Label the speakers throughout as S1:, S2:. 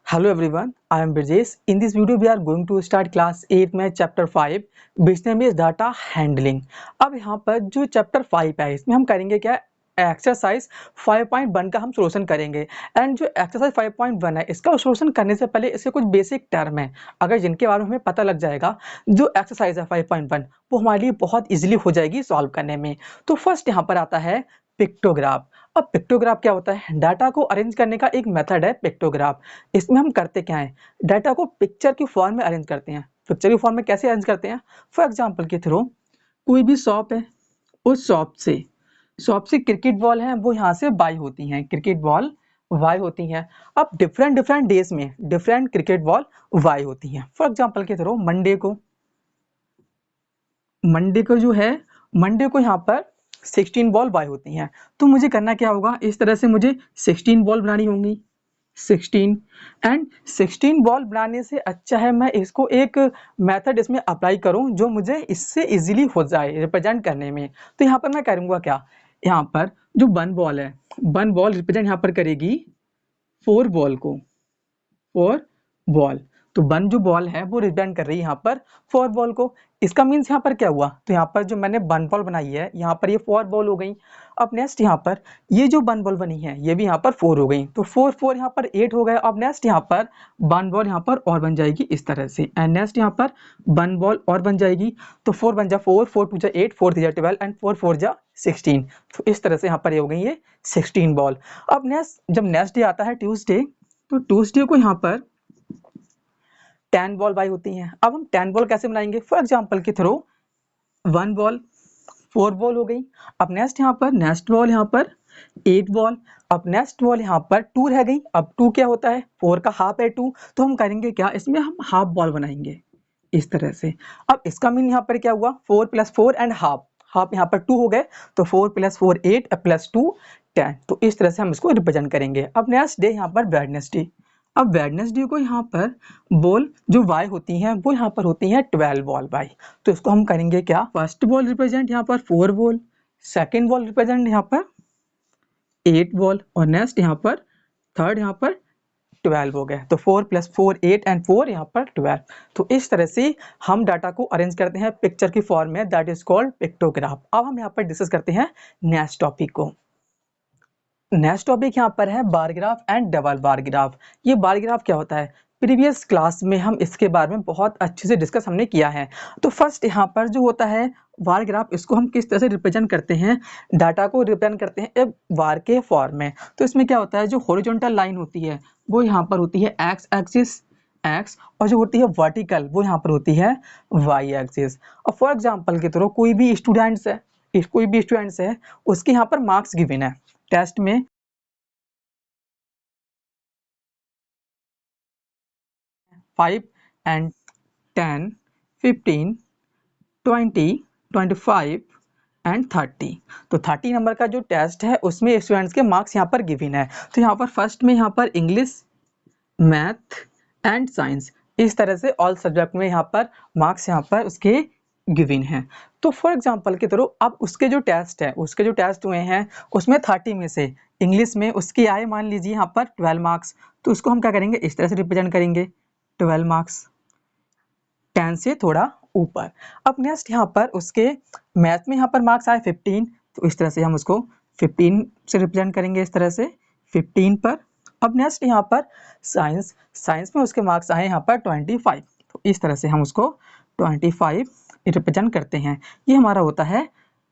S1: Hello everyone, I am Brijesh. In this video, we are going to start class 8 में chapter 5 which name is data handling. अब यहाँ पर जो chapter 5 है इसमें हम करेंगे क्या, एक्सरसाइज 5.1 का हम सोल्यूशन करेंगे। एंड जो एक्सरसाइज 5.1 है इसका सोल्यूशन करने से पहले इसके कुछ बेसिक टर्म है, अगर जिनके बारे में हमें पता लग जाएगा जो एक्सरसाइज है 5.1 वो हमारे लिए बहुत इजीली हो जाएगी सॉल्व करने में। तो फर्स्ट यहाँ पर आता है पिक्टोग्राफ। अब पिक्टोग्राफ क्या होता है, डाटा को अरेंज करने का एक मेथड है पिक्टोग्राफ। इसमें हम करते क्या है, डाटा को पिक्चर की फॉर्म में अरेंज करते हैं। पिक्चर की फॉर्म में कैसे अरेंज करते हैं, फॉर एग्जांपल के थ्रू कोई भी शॉप है, उस शॉप से क्रिकेट बॉल है वो यहाँ से बाई होती हैं, क्रिकेट बॉल वाई होती हैं। अब डिफरेंट डिफरेंट डेज में डिफरेंट क्रिकेट बॉल वाई होती हैं। फॉर एग्जांपल के थ्रू मंडे को जो है, मंडे को यहाँ पर 16 बॉल बाय होती हैं। तो मुझे करना क्या होगा, इस तरह से मुझे 16 बॉल बनानी होंगी, 16 एंड 16 बॉल बनाने से अच्छा है मैं इसको एक मेथड इसमें अप्लाई करूं जो मुझे इससे इजीली हो जाए रिप्रेजेंट करने में। तो यहाँ पर मैं करूँगा क्या, यहाँ पर जो 1 बॉल है, 1 बॉल रिप्रेजेंट यहाँ पर करेगी 4 बॉल को, 4 बॉल। तो 1 जो बॉल है वो रिप्रेजेंट कर रही है यहाँ पर 4 बॉल को। इसका मीन्स यहाँ पर क्या हुआ, तो यहाँ पर जो मैंने 1 बॉल बनाई है यहाँ पर ये 4 बॉल हो गई। अब नेक्स्ट यहाँ पर ये जो 1 बॉल बनी है ये भी यहाँ पर 4 हो गई, तो 4 4 यहाँ पर 8 हो गए। अब नेक्स्ट यहाँ पर 1 बॉल यहाँ पर और बन जाएगी इस तरह से, एंड नेक्स्ट यहाँ पर 1 बॉल और बन जाएगी। तो 4 बन जा 4, 4 2 जा 8, 4 3 जा 12 एंड 4 4 जा 16। तो इस तरह से यहाँ पर ये हो गई ये 16 बॉल। अब नेक्स्ट जब नेक्स्ट डे आता है ट्यूसडे, तो ट्यूसडे को यहाँ पर 10 बॉल बाई होती हैं। अब हम 10 बॉल कैसे बनाएंगे, फॉर एग्जांपल के थ्रू 1 बॉल 4 बॉल हो गई। अब नेक्स्ट यहाँ पर नेक्स्ट बॉल यहाँ पर 8 बॉल। अब नेक्स्ट बॉल यहाँ पर 2 रह गई। अब 2 क्या होता है, 4 का हाफ है 2, तो हम करेंगे क्या, इसमें हम हाफ बॉल बनाएंगे इस तरह से। अब इसका मीन यहाँ पर क्या हुआ, 4 + 4 एंड हाफ, हाफ यहाँ पर 2 हो गए, तो 4 + 4 8 + 2 10। तो इस तरह से हम इसको रिप्रेजेंट करेंगे। अब नेक्स्ट डे यहाँ पर वेडनेसडे। अब वेडनेसडे को यहाँ पर बॉल जो वाई होती हैं वो यहाँ पर होती हैं 12 बॉल बाई। तो इसको हम करेंगे क्या, फर्स्ट बॉल रिप्रेजेंट यहाँ पर 4 बॉल, सेकेंड बॉल रिप्रेजेंट यहाँ पर 8 बॉल, और नेक्स्ट यहाँ पर थर्ड यहाँ पर 12 हो गए। तो 4 + 4 8 एंड 4 यहाँ पर 12। तो इस तरह से हम डाटा को अरेंज करते हैं पिक्चर की फॉर्म में, दैट इज कॉल्ड पिक्टोग्राफ। अब हम यहाँ पर डिस्कस करते हैं नेक्स्ट टॉपिक को। नेक्स्ट टॉपिक यहाँ पर है bar graph and double bar graph. ये बार ग्राफ क्या होता है, प्रीवियस क्लास में हम इसके बारे में बहुत अच्छे से डिस्कस हमने किया है। तो फर्स्ट यहाँ पर जो होता है बार ग्राफ, इसको हम किस तरह से रिप्रेजेंट करते हैं, डाटा को रिप्रेजेंट करते हैं एक बार के फॉर्म में। तो इसमें क्या होता है, जो हॉरिजॉन्टल लाइन होती है वो यहाँ पर होती है एक्स एक्सिस एक्स, और जो होती है वर्टिकल वो यहाँ पर होती है वाई एक्सिस। और फॉर एग्जाम्पल के थ्रू कोई भी स्टूडेंट्स है उसके यहाँ पर मार्क्स गिवन है टेस्ट में, 5 and 10, 15, 20, 25 एंड 30। तो 30 नंबर का जो टेस्ट है उसमें स्टूडेंट्स के मार्क्स यहाँ पर गिवन है। तो यहाँ पर फर्स्ट में यहाँ पर इंग्लिश, मैथ एंड साइंस, इस तरह से ऑल सब्जेक्ट में यहाँ पर मार्क्स यहाँ पर उसके गिवन हैं। तो फॉर एग्जांपल के थ्रू अब उसके जो टेस्ट हुए हैं उसमें 30 में से इंग्लिश में उसके आए मान लीजिए यहाँ पर 12 मार्क्स। तो उसको हम क्या करेंगे, इस तरह से रिप्रेजेंट करेंगे 12 मार्क्स 10 से थोड़ा ऊपर। अब नेक्स्ट यहाँ पर उसके मैथ में यहाँ पर मार्क्स आए 15, तो इस तरह से हम उसको 15 से रिप्रेजेंट करेंगे इस तरह से 15 पर। अब नेक्स्ट यहाँ पर साइंस में उसके मार्क्स आए यहाँ पर 25, तो इस तरह से हम उसको 25 रिप्रेजेंट करते हैं। ये हमारा होता है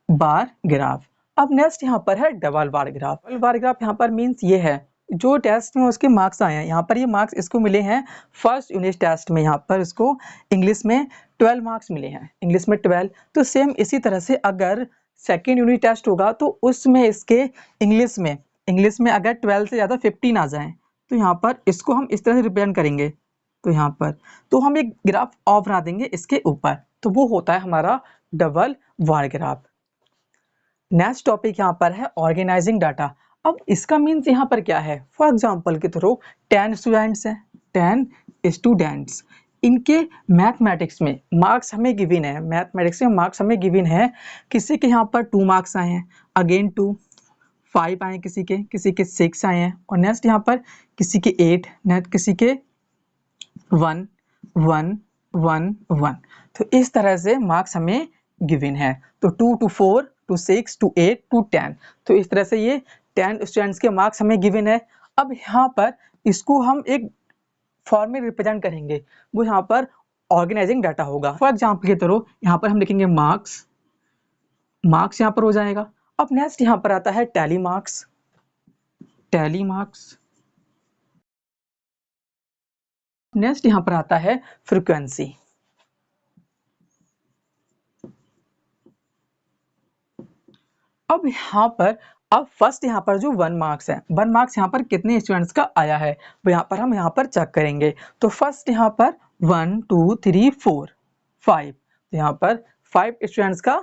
S1: बार ग्राफ। अब नेक्स्ट यहाँ पर है double bar graph. Double bar graph यहाँ पर मीन्स ये है जो टेस्ट में उसके मार्क्स आए हैं, यहाँ पर ये मार्क्स इसको मिले हैं फर्स्ट यूनिट टेस्ट में, यहाँ पर इसको इंग्लिश में 12 मार्क्स मिले हैं, इंग्लिश में 12। तो सेम इसी तरह से अगर सेकेंड यूनिट टेस्ट होगा तो उसमें इसके इंग्लिश में अगर 12 से ज़्यादा 15 आ जाएँ तो यहाँ पर इसको हम इस तरह से रिप्रेजेंट करेंगे। तो यहाँ पर तो हम एक ग्राफ और बना देंगे इसके ऊपर, तो वो होता है हमारा double bar graph. Next topic यहाँ पर है ऑर्गेनाइजिंग डाटा। अब इसका मीन्स यहाँ पर क्या है, फॉर एग्जांपल के थ्रू 10 स्टूडेंट्स हैं, 10 स्टूडेंट्स, इनके मैथमेटिक्स में मार्क्स हमें गिवन है, मैथमेटिक्स में मार्क्स हमें गिवन है। किसी के यहाँ पर 2 मार्क्स आए हैं, अगेन 2, 5 आए किसी के 6 आए हैं, और नेक्स्ट यहाँ पर किसी के 8, नेक्स्ट किसी के 1 1 1 1। तो इस तरह से मार्क्स हमें गिवन है। तो 2 to 4 to 6 to 8 to 10। तो इस तरह से ये 10 स्टूडेंट्स के मार्क्स हमें गिवन है। अब यहाँ पर इसको हम एक फॉर्म में रिप्रेजेंट करेंगे, वो यहाँ पर ऑर्गेनाइजिंग डाटा होगा। फॉर एग्जाम्पल के तरह यहाँ पर हम लिखेंगे मार्क्स, मार्क्स यहाँ पर हो जाएगा। अब नेक्स्ट यहाँ पर आता है tally marks, tally marks. Next यहाँ पर आता है फ्रीक्वेंसी। अब यहाँ पर फर्स्ट यहाँ पर जो 1 मार्क्स है, 1 मार्क्स यहाँ पर कितने स्टूडेंट्स का आया है वो यहाँ पर हम यहाँ पर चेक करेंगे। तो फर्स्ट यहाँ पर 1 2 3 4 5, तो यहाँ पर 5 स्टूडेंट्स का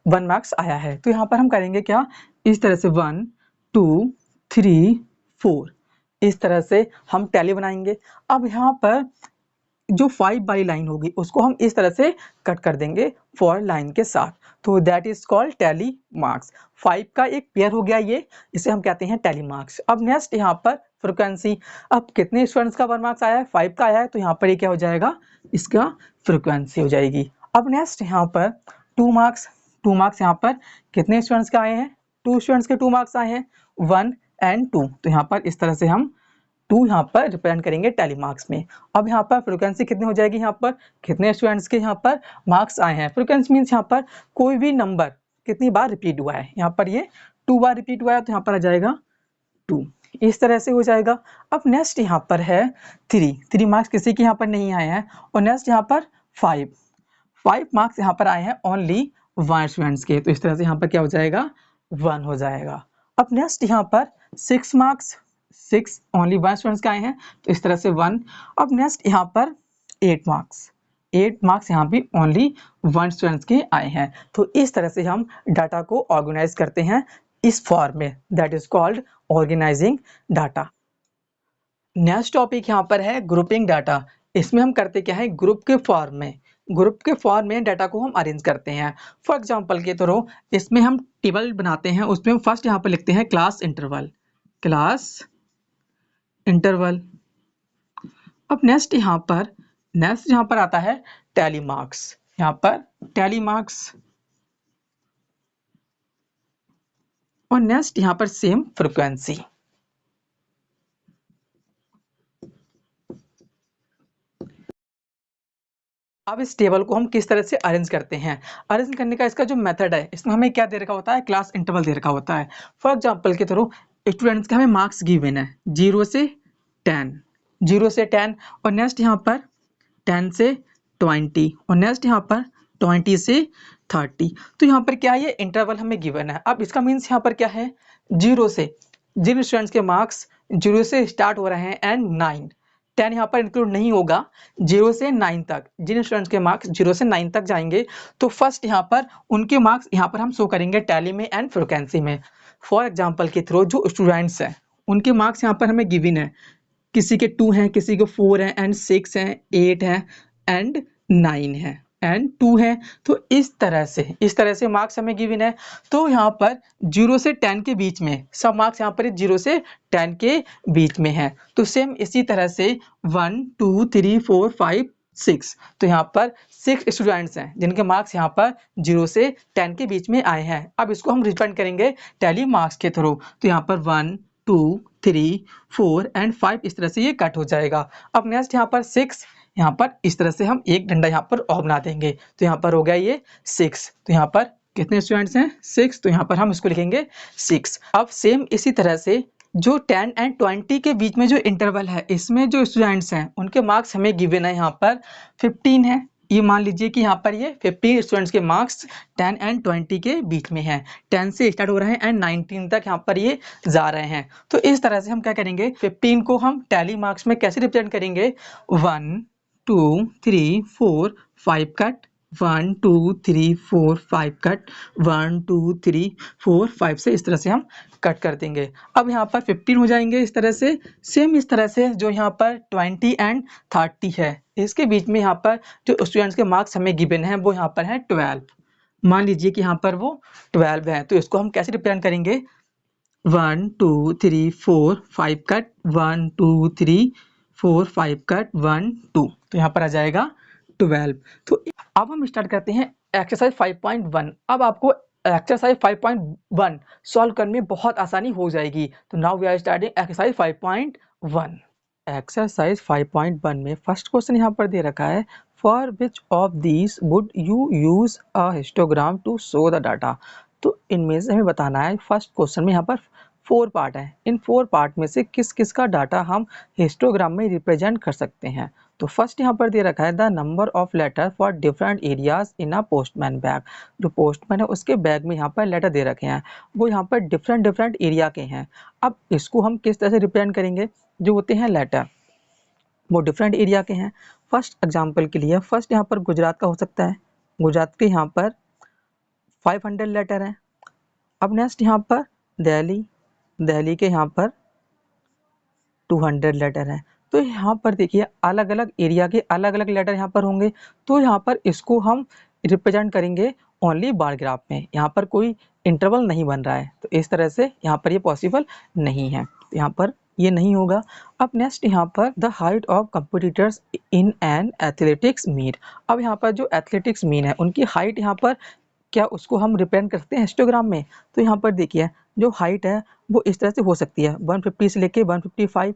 S1: 1 मार्क्स आया है। तो यहाँ पर हम करेंगे क्या, इस तरह से 1 2 3 4 इस तरह से हम टैली बनाएंगे। अब यहाँ पर जो 5 वाली लाइन होगी उसको हम इस तरह से कट कर देंगे फॉर लाइन के साथ, तो that is called tally marks. 5 का एक पेयर हो गया ये, इसे हम कहते हैं टैली मार्क्स। अब नेक्स्ट यहाँ पर फ्रीक्वेंसी। अब कितने स्टूडेंट्स का 1 मार्क्स आया है, 5 का आया है, तो यहाँ पर ये क्या हो जाएगा, इसका फ्रीक्वेंसी हो जाएगी। अब नेक्स्ट यहाँ पर 2 मार्क्स, 2 मार्क्स यहाँ पर कितने स्टूडेंट्स का आए हैं, 2 स्टूडेंट्स के 2 मार्क्स आए हैं 1 and 2, तो यहाँ पर इस तरह से हम 2 यहाँ पर रिप्रेजेंट करेंगे टैली मार्क्स में। अब यहाँ पर फ्रीक्वेंसी कितनी हो जाएगी, यहाँ पर कितने स्टूडेंट्स के यहाँ पर मार्क्स आए हैं। फ्रीक्वेंसी मीन्स यहाँ पर कोई भी नंबर कितनी बार रिपीट हुआ है, यहाँ पर ये 2 बार रिपीट हुआ है तो यहाँ पर आ जाएगा 2, इस तरह से हो जाएगा। अब नेक्स्ट यहाँ पर है 3 मार्क्स किसी के यहाँ पर नहीं आए हैं। और नेक्स्ट यहाँ पर 5 मार्क्स यहाँ पर आए हैं ओनली 1 स्टूडेंट्स के, तो इस तरह से यहाँ पर क्या हो जाएगा, 1 हो जाएगा। अब नेक्स्ट यहाँ पर 6 मार्क्स, 6 ओनली 1 स्टूडेंट्स के आए हैं, तो इस तरह से 1। अब नेक्स्ट यहाँ पर 8 मार्क्स, 8 मार्क्स यहाँ भी ओनली 1 स्टूडेंट्स के आए हैं। तो इस तरह से हम डाटा को ऑर्गेनाइज करते हैं इस फॉर्म में, that is called organising data. Next topic यहाँ पर है ग्रुपिंग डाटा। इसमें हम करते क्या है, ग्रुप के फॉर्म में डाटा को हम अरेंज करते हैं। फॉर एग्जांपल के थ्रू इसमें हम टेबल बनाते हैं, उसमें हम फर्स्ट यहाँ पर लिखते हैं क्लास इंटरवल, क्लास इंटरवल। अब नेक्स्ट यहाँ पर आता है टैली मार्क्स, यहाँ पर टैली मार्क्स। और नेक्स्ट यहाँ पर सेम फ्रीक्वेंसी। अब इस टेबल को हम किस तरह से अरेंज करते हैं, अरेंज करने का इसका जो मेथड है, इसमें हमें क्या दे रखा होता है, क्लास इंटरवल दे रखा होता है। फॉर एग्जांपल के थ्रू स्टूडेंट्स के हमें मार्क्स गिवन है 0 से 10, और नेक्स्ट यहाँ पर 10 से 20, और नेक्स्ट यहाँ पर 20 से 30। तो यहाँ पर क्या है, ये इंटरवल हमें गिवन है। अब इसका मीन्स यहाँ पर क्या है, 0 से जिन स्टूडेंट्स के मार्क्स 0 से स्टार्ट हो रहे हैं एंड 9, 10 यहाँ पर इंक्लूड नहीं होगा, 0 से 9 तक जिन स्टूडेंट्स के मार्क्स 0 से 9 तक जाएंगे, तो फर्स्ट यहाँ पर उनके मार्क्स यहाँ पर हम शो करेंगे टैली में एंड फ्रीक्वेंसी में। फॉर एग्जांपल के थ्रू जो स्टूडेंट्स हैं उनके मार्क्स यहाँ पर हमें गिवन है, किसी के 2 हैं, किसी के 4 हैं एंड 6 हैं, 8 हैं एंड 9 है एंड 2 है। तो इस तरह से मार्क्स हमें गिवन है। तो यहाँ पर 0 से 10 के बीच में सब मार्क्स यहाँ पर 0 से 10 के बीच में है। तो सेम इसी तरह से 1 2 3 4 5 6, तो यहाँ पर 6 स्टूडेंट्स हैं जिनके मार्क्स यहाँ पर 0 से 10 के बीच में आए हैं। अब इसको हम रिप्रेजेंट करेंगे टैली मार्क्स के थ्रू। तो यहाँ पर 1 2 3 4 एंड 5 इस तरह से ये कट हो जाएगा। अब नेक्स्ट यहाँ पर 6, यहाँ पर इस तरह से हम एक डंडा यहाँ पर और बना देंगे, तो यहाँ पर हो गया ये 6। तो यहाँ पर कितने स्टूडेंट्स हैं, 6, तो यहाँ पर हम इसको लिखेंगे 6। अब सेम इसी तरह से जो 10 एंड 20 के बीच में जो इंटरवल है, इसमें जो स्टूडेंट्स हैं उनके मार्क्स हमें गिवन है यहाँ पर 15 है। ये मान लीजिए कि यहाँ पर ये 15 स्टूडेंट्स के मार्क्स 10 एंड 20 के बीच में हैं, 10 से स्टार्ट हो रहे हैं एंड 19 तक यहाँ पर ये जा रहे हैं। तो इस तरह से हम क्या करेंगे, 15 को हम टैली मार्क्स में कैसे रिप्रेजेंट करेंगे, 1 2 3 4 5 कट, 1 2 3 4 5 कट, 1 2 3 4 5 से इस तरह से हम कट कर देंगे। अब यहाँ पर 15 हो जाएंगे इस तरह से। सेम इस तरह से जो यहाँ पर 20 एंड 30 है, इसके बीच में यहाँ पर जो स्टूडेंट्स के मार्क्स हमें गिवन है वो यहाँ पर है 12। मान लीजिए कि यहाँ पर वो 12 है, तो इसको हम कैसे रिप्रेजेंट करेंगे, 1 2 3 4 5 कट, 1 2 3 4 5 कट 1 2, तो यहाँ पर आ जाएगा 12। तो अब हम स्टार्ट करते हैं एक्सरसाइज 5.1। अब आपको एक्सरसाइज 5.1 सॉल्व करने में बहुत आसानी हो जाएगी। तो now we are starting exercise 5.1। Exercise 5.1 में फर्स्ट क्वेश्चन यहाँ पर दे रखा है, for which of these would you use a histogram to show the data. तो इनमें से हमें बताना है, फर्स्ट क्वेश्चन में यहाँ पर 4 पार्ट है, इन 4 पार्ट में से किस किस का डाटा हम हिस्टोग्राम में रिप्रेजेंट कर सकते हैं। तो फर्स्ट यहाँ पर दे रखा है the number of letter for different areas in a postman bag. जो पोस्टमैन है उसके बैग में यहाँ पर लेटर दे रखे हैं, वो यहाँ पर डिफरेंट एरिया के हैं। अब इसको हम किस तरह से रिप्रेजेंट करेंगे, जो होते हैं लेटर वो डिफरेंट एरिया के हैं। फर्स्ट एग्जांपल के लिए फर्स्ट यहाँ पर गुजरात का हो सकता है, गुजरात के यहाँ पर 500 लेटर हैं। अब नेक्स्ट यहाँ पर दिल्ली, दिल्ली के यहाँ पर 200 लेटर हैं। तो यहाँ पर देखिए अलग अलग एरिया के अलग अलग लेटर यहाँ पर होंगे। तो यहाँ पर इसको हम रिप्रेजेंट करेंगे ओनली बार ग्राफ में, यहाँ पर कोई इंटरवल नहीं बन रहा है, तो इस तरह से यहाँ पर ये पॉसिबल नहीं है, तो यहाँ पर ये नहीं होगा। अब नेक्स्ट यहाँ पर the height of competitors in an athletics meet. अब यहाँ पर जो एथलेटिक्स मीट है उनकी हाइट यहाँ पर क्या उसको हम रिप्रेजेंट कर सकते हैं हिस्टोग्राम में। तो यहाँ पर देखिए जो हाइट है वो इस तरह से हो सकती है, 150 से लेके 155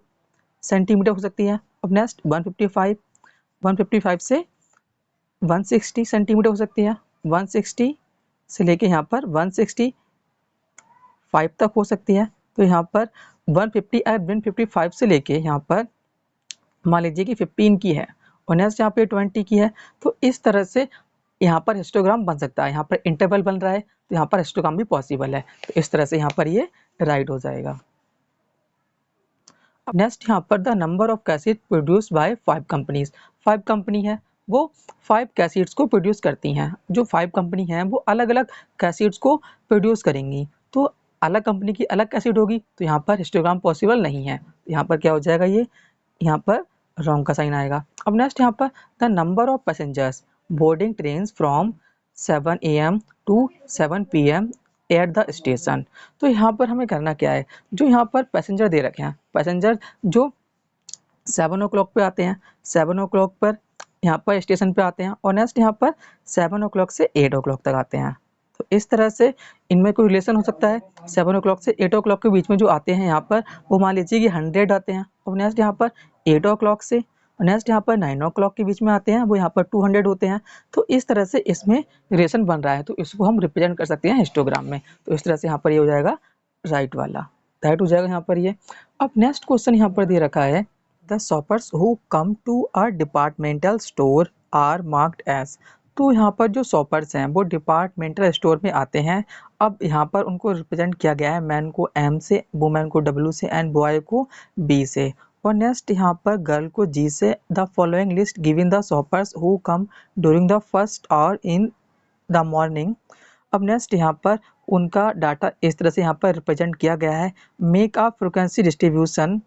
S1: सेंटीमीटर हो सकती है। अब नेक्स्ट 155 से 160 सेंटीमीटर हो सकती है, 160 से लेके यहाँ पर 165 तक हो सकती है। तो यहाँ पर 150 और 155 से लेके यहाँ पर मान लीजिए कि 15 की है और नेक्स्ट यहाँ पे 20 की है। तो इस तरह से यहाँ पर हिस्टोग्राम बन सकता है, यहाँ पर इंटरवल बन रहा है तो यहाँ पर हिस्टोग्राम भी पॉसिबल है। तो इस तरह से यहाँ पर ये राइट हो जाएगा। नेक्स्ट यहाँ पर the number of cassette produce by 5 companies. 5 company है वो 5 कैसेट्स को प्रोड्यूस करती हैं। जो 5 कंपनी हैं वो अलग अलग कैसेट्स को प्रोड्यूस करेंगी, तो अलग कंपनी की अलग कैसेट होगी, तो यहाँ पर हिस्टोग्राम पॉसिबल नहीं है। यहाँ पर क्या हो जाएगा, ये यहाँ पर रॉन्ग का साइन आएगा। अब नेक्स्ट यहाँ पर the number of passengers boarding train from 7 AM to 7 PM at the station. तो यहाँ पर हमें करना क्या है, जो यहाँ पर पैसेंजर दे रखे हैं, पैसेंजर जो 7 o'clock पे आते हैं, 7 o'clock पर यहाँ पर स्टेशन पे आते हैं और नेक्स्ट यहाँ पर 7 o'clock से 8 o'clock तक आते हैं। तो इस तरह से इनमें कोई रिलेशन हो सकता है। 7 o'clock से 8 o'clock के बीच में जो आते हैं यहाँ पर वो मान लीजिए कि 100 आते हैं और नेक्स्ट यहाँ पर 8 o'clock से नेक्स्ट यहाँ पर 9 o'clock के बीच में आते हैं, वो यहाँ पर 200 होते हैं। तो इस तरह से इसमें रिलेशन बन रहा है, तो इसको हम रिप्रेजेंट कर सकते हैं हिस्टोग्राम में। तो इस तरह से यहाँ पर ये हो जाएगा राइट वाला, राइट हो जाएगा यहाँ पर ये। अब नेक्स्ट क्वेश्चन यहाँ पर दे रखा है the shoppers who come to a departmental store are marked as. तो यहाँ पर जो शॉपर्स हैं वो डिपार्टमेंटल स्टोर में आते हैं। अब यहाँ पर उनको रिप्रेजेंट किया गया है, मैन को M से, वुमेन को W से एंड बॉय को B से। और नेक्स्ट यहाँ पर गर्ल को G से। The following list given the shoppers who come during the first hour in the morning. अब नेक्स्ट यहाँ पर उनका डाटा इस तरह से यहाँ पर रिप्रेजेंट किया गया है, make a frequency distribution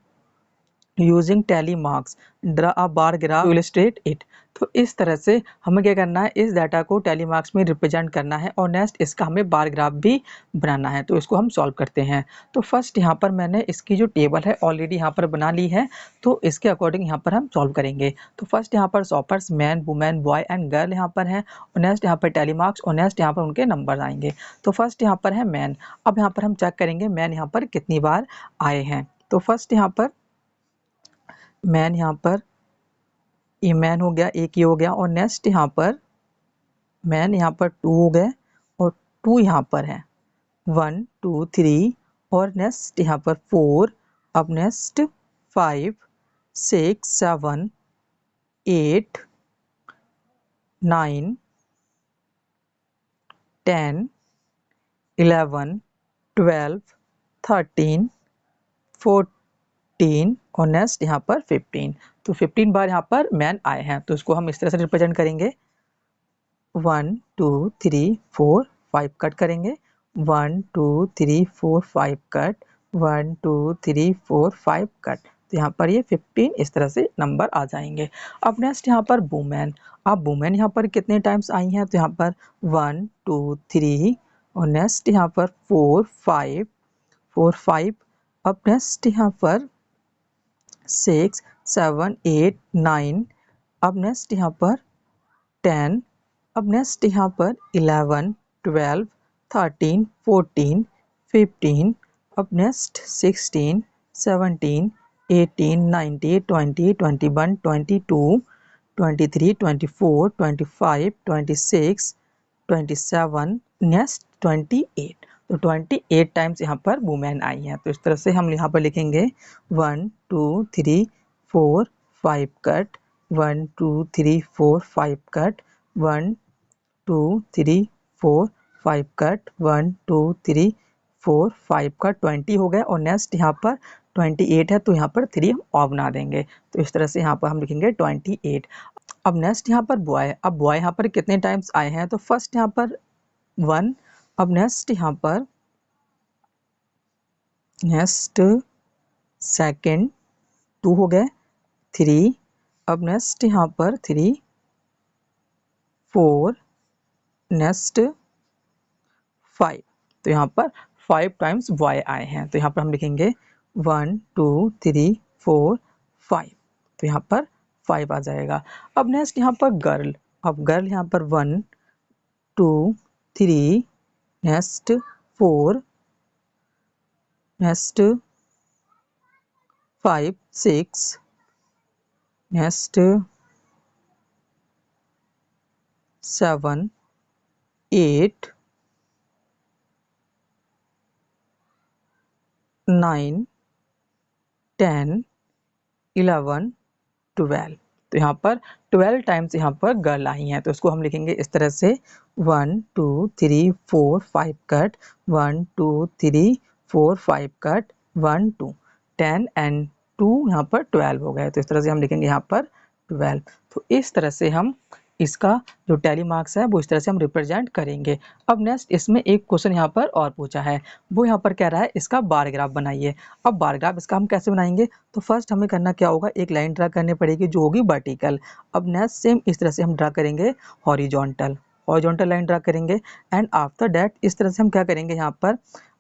S1: using tally marks, draw a bar graph to illustrate it. तो इस तरह से हमें क्या करना है, इस डाटा को टैली मार्क्स में रिप्रेजेंट करना है और नेक्स्ट इसका हमें बार ग्राफ भी बनाना है। तो इसको हम सॉल्व करते हैं। तो फर्स्ट यहाँ पर मैंने इसकी जो टेबल है ऑलरेडी यहाँ पर बना ली है, तो इसके अकॉर्डिंग यहाँ पर हम सॉल्व करेंगे। तो फर्स्ट यहाँ पर shoppers man, women, boy and girl यहाँ पर है और नेक्स्ट यहाँ पर टैली मार्क्स और नेक्स्ट यहाँ पर उनके नंबर आएंगे। तो फर्स्ट यहाँ पर है मैन। अब यहाँ पर हम चेक करेंगे मैन यहाँ पर कितनी बार आए हैं। तो फर्स्ट यहाँ पर मैन यहाँ पर ये मैन हो गया, एक ये हो गया और नेक्स्ट यहाँ पर मैन यहाँ पर 2 हो गए और 2 यहाँ पर है 1 2 3 और नेक्स्ट यहाँ पर 4। अब नेक्स्ट 5 6 7 8 9 10 11 12 13 14 और नेक्स्ट यहाँ पर 15। तो 15 बार यहाँ पर मैन आए हैं, तो इसको हम इस तरह से रिप्रेजेंट करेंगे 1 2 3 4 5 कट करेंगे, 1 2 3 4 5 कट, 1 2 3 4 5 कट। तो यहाँ पर ये 15 इस तरह से नंबर आ जाएंगे। अब नेक्स्ट यहाँ पर वुमेन। अब वुमेन यहाँ पर कितने टाइम्स आई हैं, तो यहाँ पर 1 2 3 और नेक्स्ट यहाँ पर 4 5 4 5। अब नेक्स्ट यहाँ पर 6 7 8 9, अब नेक्स्ट यहाँ पर 10, अब नेक्स्ट यहाँ पर 11 12 13 14 15, अब नेक्स्ट 16 17 18 19 20 21 22 23 24 25 26 27, नेक्स्ट 28। तो 28 टाइम्स यहाँ पर वुमेन आई है। तो इस तरह से हम यहाँ पर लिखेंगे 1 2 3 4 5 कट, 1 2 3 4 5 कट, 1 2 3 4 5 कट, 1 2 3 4 5 का 20 हो गए। और नेक्स्ट यहाँ पर 28 है तो यहाँ पर 3 हम और बना देंगे। तो इस तरह से यहाँ पर हम लिखेंगे 28। अब नेक्स्ट यहाँ पर बॉय, अब बॉय यहाँ पर कितने टाइम्स आए हैं, तो फर्स्ट यहाँ पर 1, अब नेक्स्ट यहाँ पर नेक्स्ट सेकंड 2 हो गए, 3, अब नेक्स्ट यहाँ पर 3 4, नेक्स्ट 5। तो यहाँ पर 5 टाइम्स बॉय आए हैं। तो यहाँ पर हम लिखेंगे 1 2 3 4 5। तो यहाँ पर 5 आ जाएगा। अब नेक्स्ट यहाँ पर गर्ल, अब गर्ल यहाँ पर 1 2 3, नेक्स्ट 4, नेक्स्ट 5 6, नेक्स्ट 7 8 9 10 11 12। तो यहाँ पर 12 टाइम्स यहाँ पर गर्ल आई हैं। तो इसको हम लिखेंगे इस तरह से 1 2 3 4 5 कट, 1 2 3 4 5 कट, 1 2 10 एंड 2 यहाँ पर 12 हो गए। तो इस तरह से हम लिखेंगे यहाँ पर 12। तो इस तरह से हम इसका जो टैली मार्क्स है वो इस तरह से हम रिप्रेजेंट करेंगे। अब नेक्स्ट इसमें एक क्वेश्चन यहाँ पर और पूछा है, वो यहाँ पर कह रहा है इसका बार ग्राफ बनाइए। अब बार ग्राफ इसका हम कैसे बनाएंगे, तो फर्स्ट हमें करना क्या होगा, एक लाइन ड्रा करनी पड़ेगी जो होगी वर्टिकल। अब नेक्स्ट सेम इस तरह से हम ड्रा करेंगे हॉरिजॉन्टल, हॉरिजॉन्टल लाइन ड्रा करेंगे। एंड आफ्टर दैट इस तरह से हम क्या करेंगे यहाँ पर,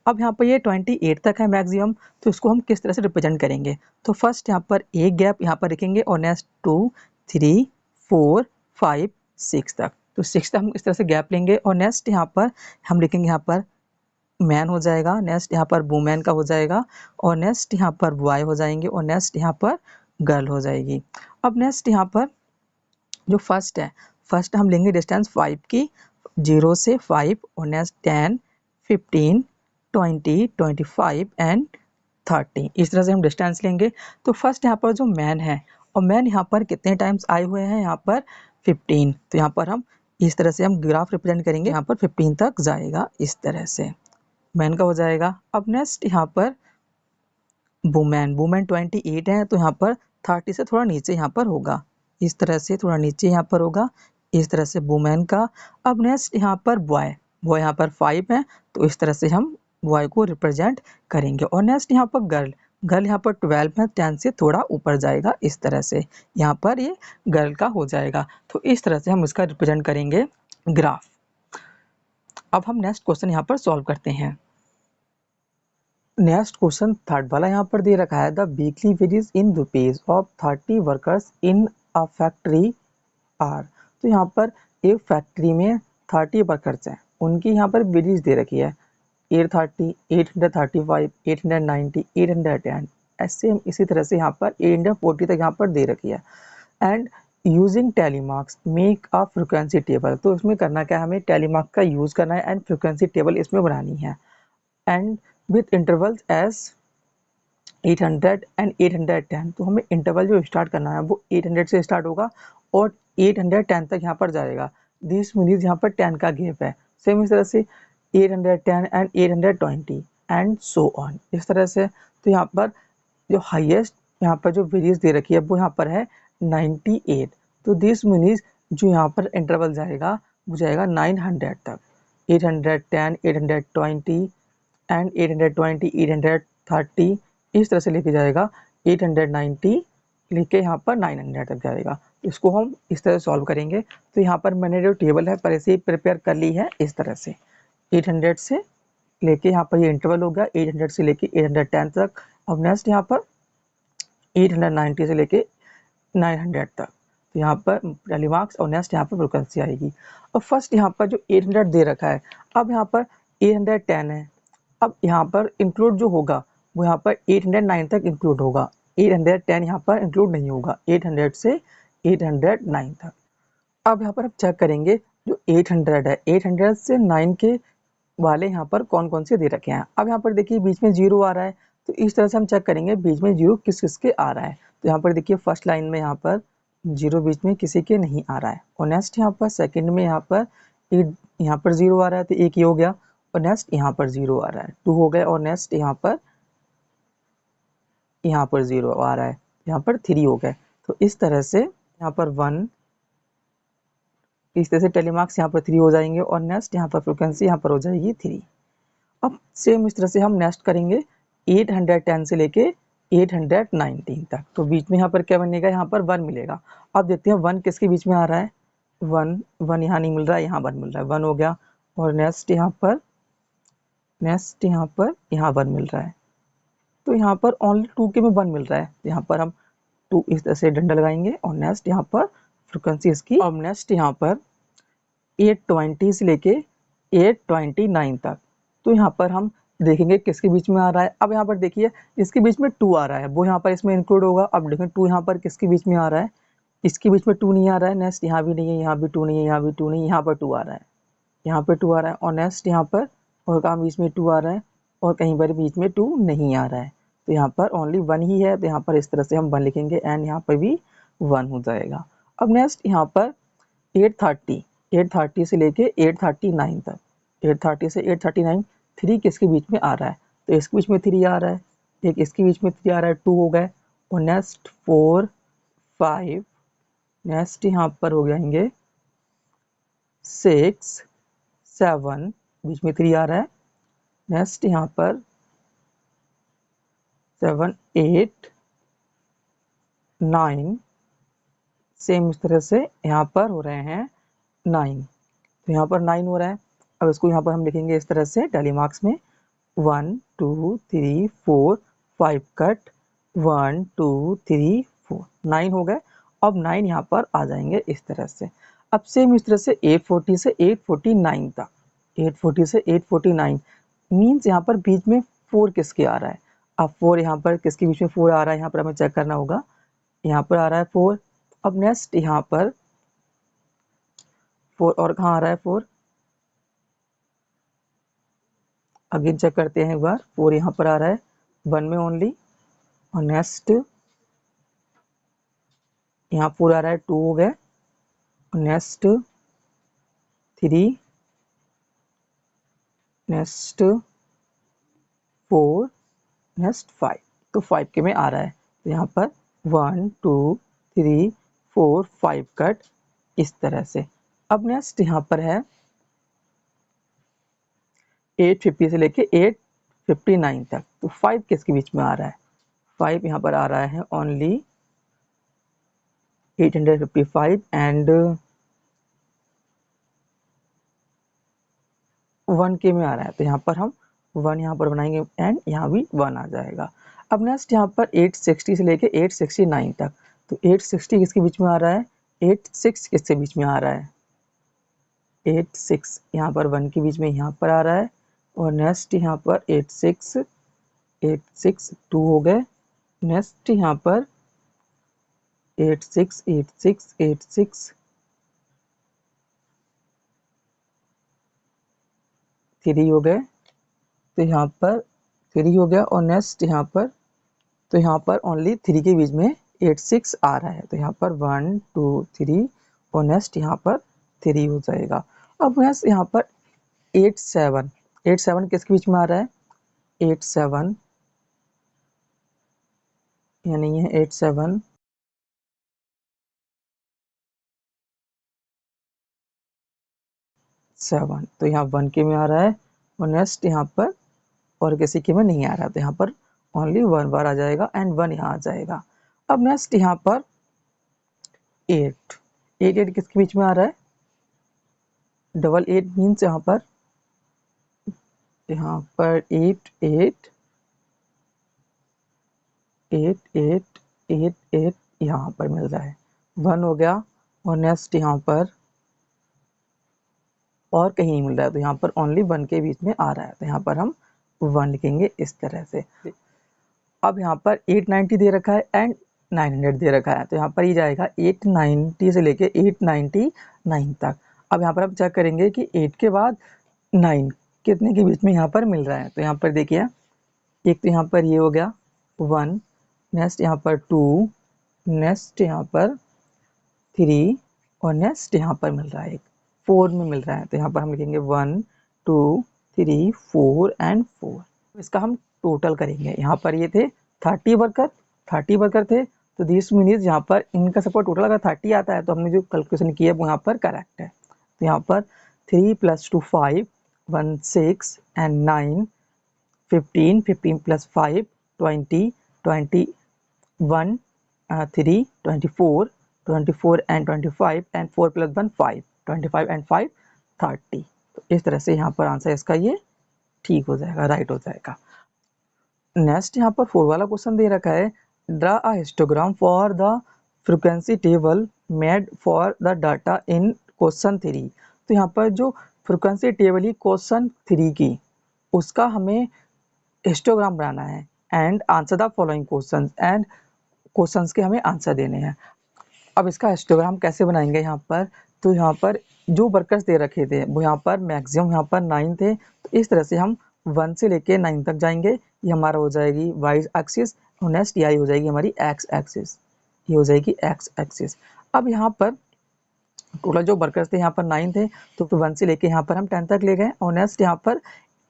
S1: अब यहाँ पर ये 28 तक है मैक्सिमम, तो इसको हम किस तरह से रिप्रेजेंट करेंगे। तो फर्स्ट यहाँ पर एक गैप यहाँ पर रखेंगे और नेक्स्ट 2 3 4 5 6 तक। तो 6 तक हम इस तरह से गैप लेंगे और नेक्स्ट यहाँ पर हम लिखेंगे यहाँ पर मैन हो जाएगा, नेक्स्ट यहाँ पर वुमेन का हो जाएगा, और नेक्स्ट यहाँ पर बॉय हो जाएंगे, और नेक्स्ट यहाँ पर गर्ल हो जाएगी। अब नेक्स्ट यहाँ पर जो फर्स्ट है, फर्स्ट हम लेंगे डिस्टेंस 5 की, 0 से 5, और नेक्स्ट 10 15 20 25 एंड 30। इस तरह से हम डिस्टेंस लेंगे। तो फर्स्ट यहाँ पर जो मैन है, और मैन यहाँ पर कितने टाइम्स आए हुए हैं, यहाँ पर 15। तो यहाँ पर हम इस तरह से हम ग्राफ रिप्रेजेंट करेंगे, यहाँ पर 15 तक जाएगा इस तरह से मैन का हो जाएगा। अब नेक्स्ट यहाँ पर वुमेन, वुमेन 28 है तो यहाँ पर 30 से थोड़ा नीचे यहाँ पर होगा, इस तरह से थोड़ा नीचे यहाँ पर होगा, इस तरह से वुमेन का। अब नेक्स्ट यहाँ पर बॉय, बॉय यहाँ पर 5 है तो इस तरह से हम बॉय को रिप्रेजेंट करेंगे। और नेक्स्ट यहाँ पर गर्ल, गर्ल यहाँ पर 12 में 10 से थोड़ा ऊपर जाएगा, इस तरह से यहाँ पर ये गर्ल का हो जाएगा। तो इस तरह से हम इसका रिप्रेजेंट करेंगे ग्राफ। अब हम नेक्स्ट क्वेश्चन यहाँ पर सॉल्व करते हैं। नेक्स्ट क्वेश्चन थर्ड वाला यहाँ पर दे रखा है, the weekly wages in rupees of 30 workers in a factory are. तो यहाँ पर एक फैक्ट्री में 30 वर्कर्स हैं, उनकी यहाँ पर वेजेस दे रखी है 830, 835, 890, 810, ऐसे इसी तरह से यहाँ पर 840 तक यहाँ पर दे रखी है। And using tally marks make a frequency table. तो इसमें करना क्या है, हमें टैली मार्क्स का यूज़ करना है एंड फ्रिक्वेंसी टेबल इसमें बनानी है। And with intervals as 800 and 810। तो हमें इंटरवल जो स्टार्ट करना है वो 800 से स्टार्ट होगा और 810 तक यहाँ पर जाएगा। दिस मीन्स यहाँ पर 10 का गैप है। सेम इस तरह से 810 एंड 820 एंड सो ऑन, इस तरह से। तो यहाँ पर जो हाईएस्ट यहाँ पर जो वेरियस दे रखी है वो यहाँ पर है 98। तो दिस मीन्स जो यहाँ पर इंटरवल जाएगा वो जाएगा 900 तक, 810, 820 एंड 820, 830, इस तरह से लेके जाएगा 890 लेके यहाँ पर 900 तक जाएगा। इसको हम इस तरह सॉल्व करेंगे। तो यहाँ पर मैंने जो टेबल है पहले से ही प्रिपेयर कर ली है इस तरह से, 800 से लेके यहाँ पर ये इंटरवल हो गया 800 से लेके 810 तक। अब नेक्स्ट यहाँ पर 890 से लेके 900 तक। तो यहाँ पर टेलीमार्क्स और नेक्स्ट यहाँ पर फ्रीक्वेंसी आएगी। और फर्स्ट यहाँ पर जो 800 दे रखा है, अब यहाँ पर 810 है। अब यहाँ पर इंक्लूड जो होगा वो यहाँ पर 809 तक इंक्लूड होगा, 810 यहाँ पर इंक्लूड नहीं होगा, 800 से 809 तक। अब यहाँ पर हम चेक करेंगे जो 800 है, 800 से 9 के वाले यहाँ पर कौन कौन से दे रखे हैं। अब यहाँ पर देखिए बीच में 0 आ रहा है, तो इस तरह से हम चेक करेंगे बीच में 0 किस किस के आ रहा है। तो यहाँ पर देखिए फर्स्ट लाइन में यहाँ पर 0 बीच में किसी के नहीं आ रहा है। और नेक्स्ट यहाँ पर सेकंड में यहाँ पर 0 आ रहा है, तो एक ये हो गया। और नेक्स्ट यहाँ पर 0 आ रहा है, 2 हो गए। और नेक्स्ट यहाँ पर 0 आ रहा है, यहाँ पर 3 हो गए। तो इस तरह से यहाँ पर 1, इस तरह से टेलीमार्क्स यहाँ पर 3 हो जाएंगे। और नेक्स्ट यहाँ पर फ्रिक्वेंसी यहाँ पर हो जाएगी 3। अब सेम इस तरह से हम नेक्स्ट करेंगे 810 से लेके 819 तक। तो बीच में यहाँ पर क्या बनेगा, यहाँ पर 1 मिलेगा। अब देखते हैं 1 किसके बीच में आ रहा है। 1 यहाँ नहीं मिल रहा है, यहाँ 1 मिल रहा है, 1 हो गया। और नेक्स्ट यहाँ पर यहाँ 1 मिल रहा है। तो यहाँ पर ओनली 2 के में 1 मिल रहा है, यहाँ पर हम 2 इस तरह से डंडा लगाएंगे। और नेक्स्ट यहाँ पर फ्रिक्वेंसी इसकी, अब नेक्स्ट यहाँ पर 820 से लेके 829 तक। तो यहाँ पर हम देखेंगे किसके बीच में आ रहा है। अब यहाँ पर देखिए इसके बीच में 2 आ रहा है, वो यहाँ पर इसमें इंक्लूड होगा। अब देखें 2 यहाँ पर किसके बीच में आ रहा है, इसके बीच में 2 नहीं आ रहा है। नेक्स्ट यहाँ भी नहीं है, यहाँ भी 2 नहीं है, यहाँ भी 2 नहीं है, यहाँ पर 2 आ रहा है, यहाँ पर 2 आ रहा है। और नेक्स्ट यहाँ पर और कहाँ बीच में 2 आ रहा है, और कहीं पर बीच में 2 नहीं आ रहा है। तो यहाँ पर ओनली 1 ही है, तो यहाँ पर इस तरह से हम 1 लिखेंगे एंड यहाँ पर भी 1 हो जाएगा। अब नेक्स्ट यहाँ पर 830 से लेके 839 तक। 830 से 839, 3 किसके बीच में आ रहा है, तो इसके बीच में 3 आ रहा है, एक इसके बीच में 3 आ रहा है, 2 हो गए। और नेक्स्ट 4, 5, नेक्स्ट यहाँ पर हो जाएंगे 6, 7, बीच में 3 आ रहा है। नेक्स्ट यहाँ पर 7, 8, 9, सेम इस तरह से यहाँ पर हो रहे हैं 9। तो यहाँ पर 9 हो रहा है। अब इसको यहाँ पर हम लिखेंगे इस तरह से टेलीमार्क्स में 1, 2, 3, 4, 5 कट 1, 2, 3, 4, 9 हो गए। अब 9 यहाँ पर आ जाएंगे इस तरह से। अब सेम इस तरह से 840 से 849 तक। 840 से 849 मीन्स यहाँ पर बीच में 4 किसके आ रहा है। अब 4 यहाँ पर किसके बीच में 4 आ रहा है, यहाँ पर हमें चेक करना होगा। यहाँ पर आ रहा है 4। अब नेक्स्ट यहाँ पर 4 और कहाँ आ रहा है 4, अगेन चेक करते हैं एक बार। 4 यहाँ पर आ रहा है 1 में ओनली। और नेक्स्ट यहाँ 4 आ रहा है, 2 हो गए। Next 3, next 4, next 5। तो 5 के में आ रहा है, तो यहाँ पर 1, 2, 3, 4, 5 कट इस तरह से। अब नेक्स्ट यहाँ पर है 850 से लेके 859 तक। तो 5 किसके बीच में आ रहा है, 5 यहाँ पर आ रहा है ओनली 855 एंड 1 के में आ रहा है। तो यहाँ पर हम 1 यहाँ पर बनाएंगे एंड यहाँ भी 1 आ जाएगा। अब नेक्स्ट यहाँ पर 860 से लेके 869 तक। तो 860 किसके बीच में आ रहा है, 86 किसके बीच में आ रहा है, 86 यहाँ पर 1 के बीच में यहाँ पर आ रहा है। और नेक्स्ट यहाँ पर 86, 2 हो गए। नेक्स्ट यहाँ पर 86, 3 हो गए। तो यहाँ पर 3 हो गया। और नेक्स्ट यहाँ पर, तो यहाँ पर ओनली 3 के बीच में 86 आ रहा है। तो यहाँ पर 1, 2, 3 और नेक्स्ट यहाँ पर 3 हो जाएगा। अब नेक्स्ट यहाँ पर 87 किसके बीच में आ रहा है, 87 यहाँ नहीं है, 87 7। तो यहाँ 1 के में आ रहा है। और नेक्स्ट यहाँ पर और किसी के में नहीं आ रहा, तो यहाँ पर ओनली 1 बार आ जाएगा एंड 1 यहाँ आ जाएगा। अब नेक्स्ट यहाँ पर 8 किसके बीच में आ रहा है, 88 मीन्स यहाँ पर 8, 8, 8, 8, 8 यहाँ पर मिल रहा है, 1 हो गया, और नेक्स्ट यहाँ पर और कहीं नहीं मिल रहा है, तो यहाँ पर ओनली 1 के बीच में आ रहा है, तो यहाँ पर हम 1 लिखेंगे इस तरह से। अब यहाँ पर 890 दे रखा है एंड 900 दे रखा है, तो यहाँ पर ये जाएगा 890 से लेके 899 तक। अब यहाँ पर आप चेक करेंगे कि 8 के बाद 9 कितने के बीच में यहाँ पर मिल रहा है, तो यहाँ पर देखिए एक तो यहाँ पर ये हो गया 1, नेक्स्ट यहाँ पर 2, नेक्स्ट यहाँ पर 3 और नेक्स्ट यहाँ पर मिल रहा है 4 में मिल रहा है, तो यहाँ पर हम लिखेंगे 1 2 3 4 एंड 4। इसका हम टोटल करेंगे, यहाँ पर ये थे 30 वर्कर थे, तो दिस मीन्स यहाँ पर इनका सबका टोटल अगर 30 आता है तो हमने जो कैलकुलेशन किया है वो यहाँ पर करेक्ट है। तो यहाँ पर 3 + 2 5 1 6 एंड 9 15 15 + 5 20 21 3 24 24 एंड 25 एंड 4 + 1 5 25 एंड 5 30। तो इस तरह से यहाँ पर आंसर इसका ये ठीक हो जाएगा, राइट हो जाएगा। नेक्स्ट यहाँ पर 4 वाला क्वेश्चन दे रखा है, draw a histogram for the frequency table made for the data in question 3। तो यहाँ पर जो फ्रीक्वेंसी टेबल ही क्वेश्चन 3 की, उसका हमें हिस्टोग्राम बनाना है and answer the following questions, and questions के हमें आंसर देने हैं। अब इसका हिस्टोग्राम कैसे बनाएंगे यहाँ पर, तो यहाँ पर जो वर्कर्स दे रखे थे वो यहाँ पर मैक्सिमम यहाँ पर 9 थे, तो इस तरह से हम 1 से लेके 9 तक जाएंगे। ये हमारा हो जाएगी वाई एक्सिस, और नेक्स्ट यही हो जाएगी हमारी एक्स एक्सिस, ये हो जाएगी एक्स एक्सिस। अब यहाँ पर टोटल जो वर्कर्स थे यहाँ पर 9 थे, तो 1 से लेके यहाँ पर हम 10 तक ले गए, और नेक्स्ट यहाँ पर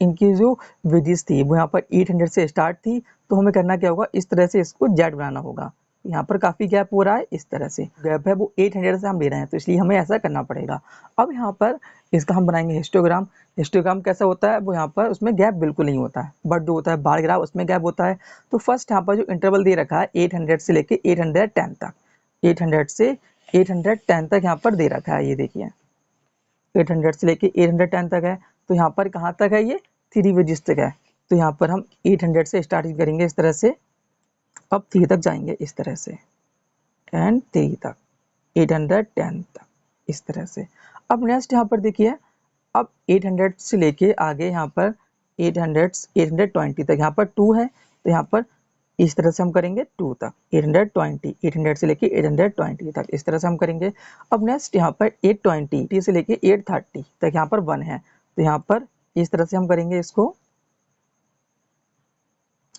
S1: इनकी जो विधिस थी वो यहाँ पर 800 से स्टार्ट थी, तो हमें करना क्या होगा, इस तरह से इसको जेड बनाना होगा। यहाँ पर काफ़ी गैप हो रहा है, इस तरह से गैप है वो 800 से हम ले रहे हैं, तो इसलिए हमें ऐसा करना पड़ेगा। अब यहाँ पर इसका हम बनाएंगे हिस्टोग्राम। हिस्टोग्राम कैसा होता है, वो यहाँ पर उसमें गैप बिल्कुल नहीं होता है, बट जो होता है बार ग्राफ उसमें गैप होता है। तो फर्स्ट यहाँ पर जो इंटरवल दे रखा है 800 से लेके 810 तक, 800 से 810 तक यहाँ पर दे रखा है, ये देखिए 800 से लेके 810 तक है। तो यहाँ पर कहाँ तक है, ये 3 वेजिस तक है, तो यहाँ पर हम 800 से स्टार्ट करेंगे इस तरह से, अब 3 तक जाएंगे इस तरह से, एंड 3 तक 810 तक इस तरह से। अब नेक्स्ट यहाँ पर देखिए, अब 800 से लेके आगे यहाँ पर 820 तक, यहाँ पर 2 है, तो यहाँ पर इस तरह से हम करेंगे 2 तक, 820, 800 से लेके 820 तक इस तरह से हम करेंगे। अब नेक्स्ट यहाँ पर 820 से लेके 830 तक यहाँ पर 1 है, तो यहाँ पर इस तरह से हम करेंगे इसको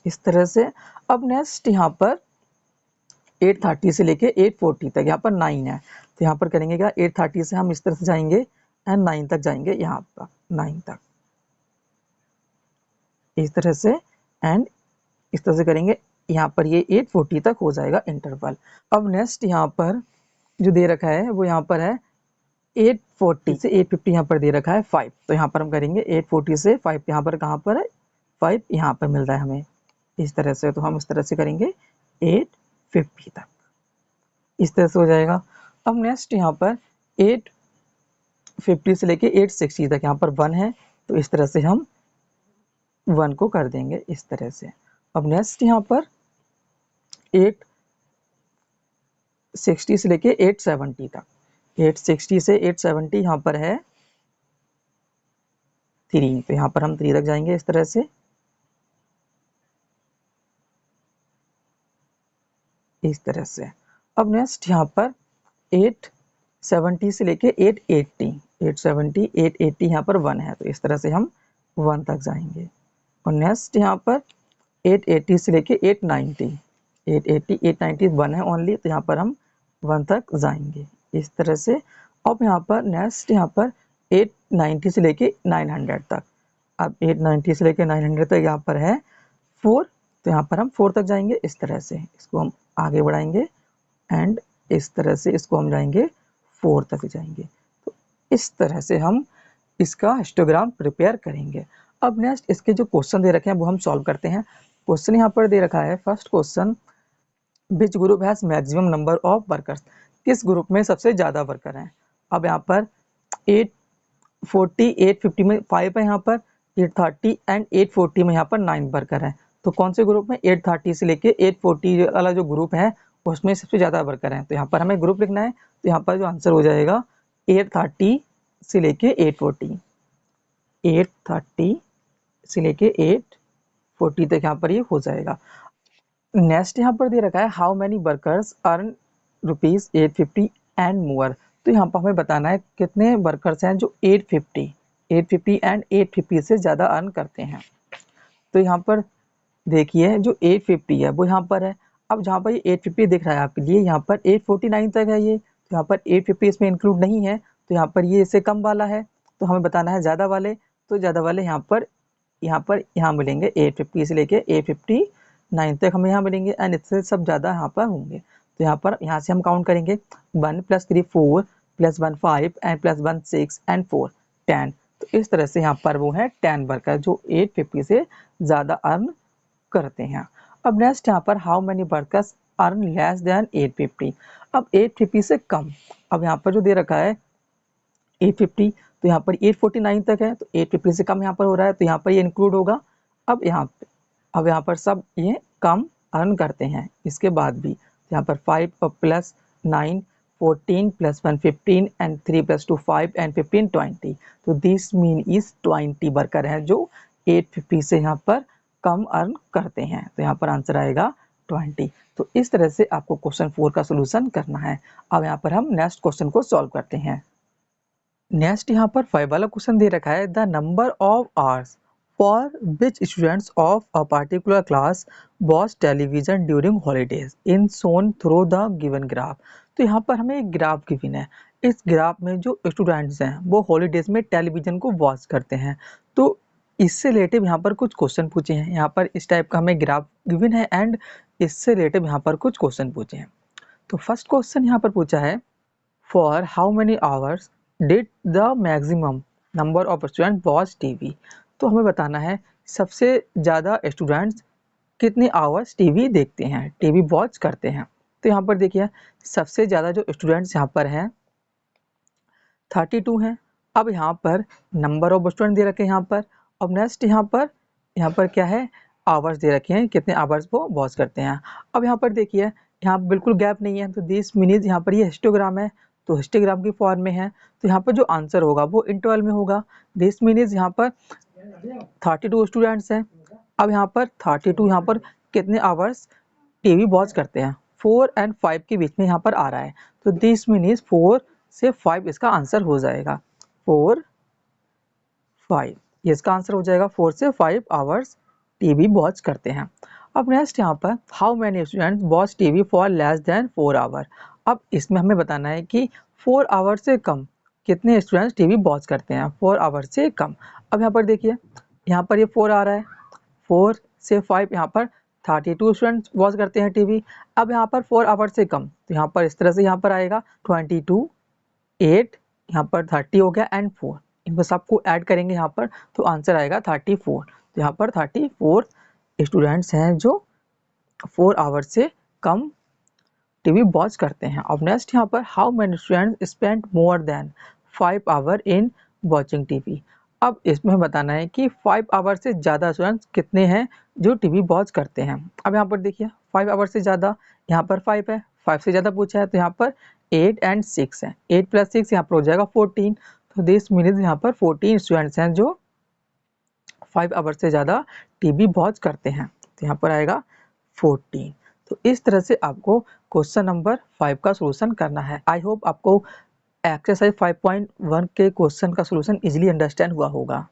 S1: इस तरह से। अब नेक्स्ट यहाँ पर 830 से लेके 840 तक यहाँ पर 9 है, तो यहाँ पर करेंगे क्या, 830 से हम इस तरह से जाएंगे एंड 9 तक जाएंगे, यहाँ पर 9 तक इस तरह से, एंड इस तरह से करेंगे, यहाँ पर ये 840 तक हो जाएगा इंटरवल। अब नेक्स्ट यहाँ पर जो दे रखा है वो यहाँ पर है 840 से 850 यहाँ पर दे रखा है 5, तो यहाँ पर हम करेंगे 840 से 5, यहाँ पर कहाँ पर है 5, यहाँ पर मिल रहा है हमें इस तरह से, तो हम इस तरह से करेंगे 850 तक इस तरह से हो जाएगा। अब नेक्स्ट यहाँ पर 850 से लेके 860 तक यहाँ पर 1 है, तो इस तरह से हम 1 को कर देंगे इस तरह से। अब नेक्स्ट यहाँ पर 860 से लेके 870 तक, 860 से 870 यहाँ पर है 3, तो यहाँ पर हम 3 तक जाएंगे इस तरह से, इस तरह से। अब नेक्स्ट यहाँ पर 870 से लेके 880, 870 880 यहाँ पर 1 है, तो इस तरह से हम 1 तक जाएंगे। और नेक्स्ट यहाँ पर 880 से लेके 890, 880 890 1 है ओनली, तो यहाँ पर हम 1 तक जाएंगे इस तरह से। अब यहाँ पर नेक्स्ट यहाँ पर 890 से लेके 900 तक, अब 890 से लेके 900 तक यहाँ पर है 4, तो यहाँ पर हम 4 तक जाएंगे इस तरह से, इसको हम आगे बढ़ाएंगे एंड इस तरह से इसको हम जाएंगे 4 तक जाएंगे। तो इस तरह से हम इसका हिस्टोग्राम प्रिपेयर करेंगे। अब नेक्स्ट इसके जो क्वेश्चन दे रखे हैं वो हम सॉल्व करते हैं। क्वेश्चन यहाँ पर दे रखा है, first question, which group has maximum number of workers, किस ग्रुप में सबसे ज़्यादा वर्कर हैं। अब यहाँ पर 840 850 में 5 है, यहाँ पर 830 एंड 840 में यहाँ पर 9 वर्कर है, तो कौन से ग्रुप में, 830 से लेके 840 वाला जो ग्रुप है उसमें सबसे ज़्यादा वर्कर हैं, तो यहाँ पर हमें ग्रुप लिखना है। तो यहाँ पर जो आंसर हो जाएगा 830 से लेके 840, 830 से लेके 840 तक यहाँ पर ये हो जाएगा। नेक्स्ट यहाँ पर दे रखा है how many workers earn ₹850 and more. तो यहाँ पर हमें बताना है कितने वर्कर्स हैं जो 850 एंड 850 से ज़्यादा अर्न करते हैं। तो यहाँ पर देखिए जो 850 है वो यहाँ पर है। अब जहाँ पर ये 850 दिख रहा है आपके लिए, यहाँ पर 849 तक है ये, तो यहाँ पर 850 इसमें इंक्लूड नहीं है, तो यहाँ पर ये इससे कम वाला है। तो हमें बताना है ज़्यादा वाले, तो ज़्यादा वाले यहाँ मिलेंगे 850 से लेके 859 तक हमें यहाँ मिलेंगे, एंड इससे सब ज़्यादा यहाँ पर होंगे। तो यहाँ से हम काउंट करेंगे 1 + 3 4 + 1 5 एंड +1 6 एंड 4 10। तो इस तरह से यहाँ पर वो है 10 वर्कर जो 850 से ज़्यादा अर्न करते हैं। अब नेक्स्ट यहाँ पर how many workers earn less than 850। अब 850 से कम, अब यहाँ पर जो दे रखा है 850, तो यहाँ पर 849 तक है, तो 850 से कम यहाँ पर हो रहा है, तो यहाँ पर ये इंक्लूड होगा। अब यहाँ पर सब ये कम अर्न करते हैं इसके बाद भी, तो यहाँ पर 5 + 9 14 + 1 15 एंड 3 + 2 5 एंड 15 20। तो दिस मीन इज 20 वर्कर हैं जो 850 से यहाँ पर कम अर्न करते हैं, तो यहाँ पर आंसर आएगा 20। तो इस तरह से आपको क्वेश्चन 4 का सोल्यूशन करना है। अब यहाँ पर हम नेक्स्ट क्वेश्चन को सॉल्व करते हैं। नेक्स्ट यहाँ पर 5 वाला क्वेश्चन दे रखा है the number of hours for which students of a particular class watch television during holidays in shown through the given graph. तो यहाँ पर हमें एक ग्राफ गिवन है, इस ग्राफ में जो स्टूडेंट्स हैं वो हॉलीडेज में टेलीविजन को वॉच करते हैं। तो इससे रिलेटिव यहाँ पर कुछ क्वेश्चन पूछे हैं, यहाँ पर इस टाइप का हमें ग्राफ गिवन है एंड इससे रिलेटिव यहाँ पर कुछ क्वेश्चन पूछे हैं। तो फर्स्ट क्वेश्चन यहाँ पर पूछा है for how many hours did the maximum number of student watch TV. तो हमें बताना है सबसे ज़्यादा स्टूडेंट्स कितने आवर्स टीवी देखते हैं, टीवी वॉच करते हैं। तो यहाँ पर देखिए सबसे ज़्यादा जो स्टूडेंट्स यहाँ पर हैं 32 हैं। अब यहाँ पर नंबर ऑफ स्टूडेंट दे रखे हैं यहाँ पर। अब नेक्स्ट यहाँ पर क्या है, आवर्स दे रखे हैं, कितने आवर्स वो वॉच करते हैं। अब यहाँ पर देखिए यहाँ बिल्कुल गैप नहीं है, तो 20 मिनट यहाँ पर ये हिस्टोग्राम है, तो हिस्टोग्राम की फॉर्म में है, तो यहाँ पर जो आंसर होगा वो इंटरवल में होगा। 20 मिनट यहाँ पर 32 स्टूडेंट्स हैं। अब यहाँ पर 32 यहाँ पर कितने आवर्स टीवी वॉच करते हैं, 4 और 5 के बीच में यहाँ पर आ रहा है, तो 20 मिनट 4 से 5 इसका आंसर हो जाएगा। 4 5 ये इसका आंसर हो जाएगा, 4 से 5 आवर्स टीवी वॉच करते हैं। अब नेक्स्ट यहाँ पर how many students watch TV for less than 4 hour. अब इसमें हमें बताना है कि 4 आवर से कम कितने स्टूडेंट्स टीवी वॉच करते हैं, 4 आवर से कम। अब यहाँ पर देखिए यहाँ पर ये 4 आ रहा है, 4 से 5 यहाँ पर 32 स्टूडेंट्स वॉच करते हैं टीवी। अब यहाँ पर 4 आवर से कम, तो यहाँ पर इस तरह से यहाँ पर आएगा 22 8 यहाँ पर 30 हो गया एंड 4, इनको सबको ऐड करेंगे यहाँ पर, तो आंसर आएगा 34। तो यहाँ पर 34 स्टूडेंट्स हैं जो 4 आवर से कम टीवी वॉच करते हैं। अब नेक्स्ट यहाँ पर how many students spend more than 5 hour in watching TV. अब इसमें बताना है कि 5 आवर से ज़्यादा स्टूडेंट्स कितने हैं जो टीवी वॉच करते हैं। अब यहाँ पर देखिए 5 आवर से ज़्यादा, यहाँ पर 5 है, 5 से ज़्यादा पूछा है, तो यहाँ पर 8 और 6 है, 8 + 6 यहाँ पर हो जाएगा 14। तो 20 मिनट यहाँ पर 14 स्टूडेंट्स हैं जो 5 आवर से ज़्यादा टीवी वॉच करते हैं, तो यहाँ पर आएगा 14। तो इस तरह से आपको क्वेश्चन नंबर 5 का सोल्यूशन करना है। आई होप आपको एक्सरसाइज 5.1 के क्वेश्चन का सोल्यूशन इजीली अंडरस्टैंड हुआ होगा।